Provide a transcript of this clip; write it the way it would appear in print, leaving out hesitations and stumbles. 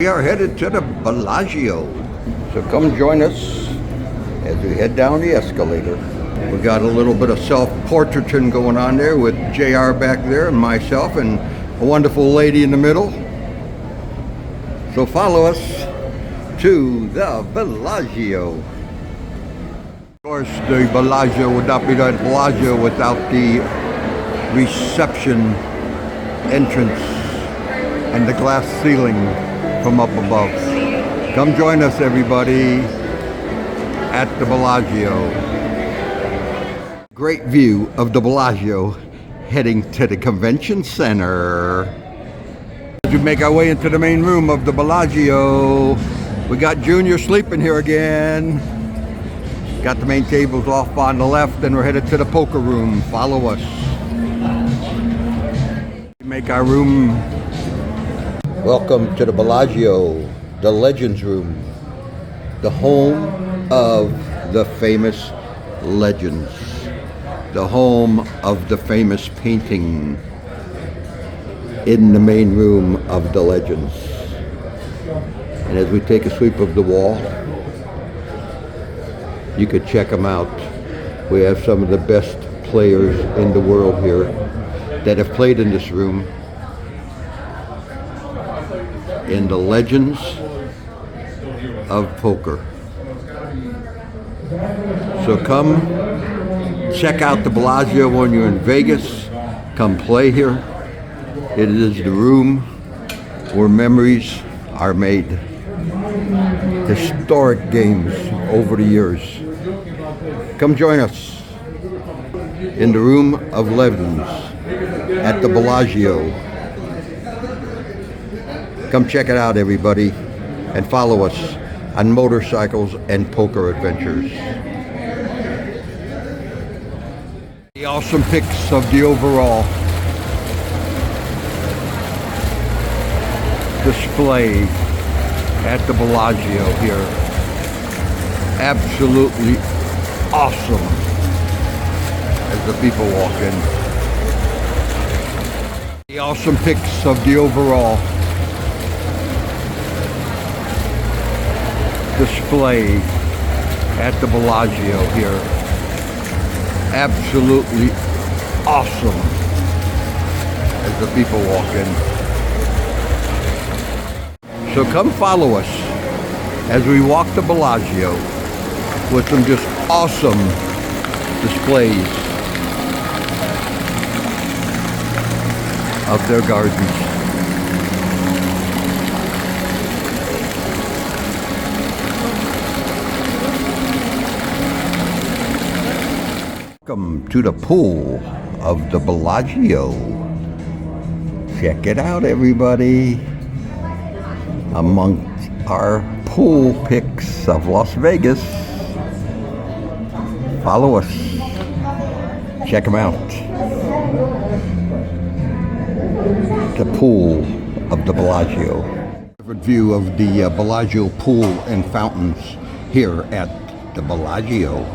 We are headed to the Bellagio, so come join us as we head down the escalator. We got a little bit of self-portraiting going on there with JR back there and myself and a wonderful lady in the middle. So follow us to the Bellagio. Of course, the Bellagio would not be the Bellagio without the reception entrance and the glass ceiling from up above. Come join us, everybody, at the Bellagio. Great view of the Bellagio heading to the convention center. As we make our way into the main room of the Bellagio, we got Junior sleeping here again. Got the main tables off on the left, and we're headed to the poker room. Follow us. We make our room. Welcome to the Bellagio, the Legends Room, the home of the famous legends, the home of the famous painting in the main room of the legends. And as we take a sweep of the wall, you could check them out. We have some of the best players in the world here that have played in this room, in the legends of poker. So come check out the Bellagio when you're in Vegas. Come play here. It is the room where memories are made. Historic games over the years. Come join us in the room of legends at the Bellagio. Come check it out, everybody, and follow us on motorcycles and poker adventures. The awesome pics of the overall display at the Bellagio here. Absolutely awesome as the people walk in. The awesome pics of the overall display at the Bellagio here. Absolutely awesome as the people walk in. So come follow us as we walk the Bellagio with some just awesome displays of their gardens. Welcome to the pool of the Bellagio. Check it out, everybody. Among our pool pics of Las Vegas. Follow us. Check them out. The pool of the Bellagio. Different view of the Bellagio pool and fountains here at the Bellagio.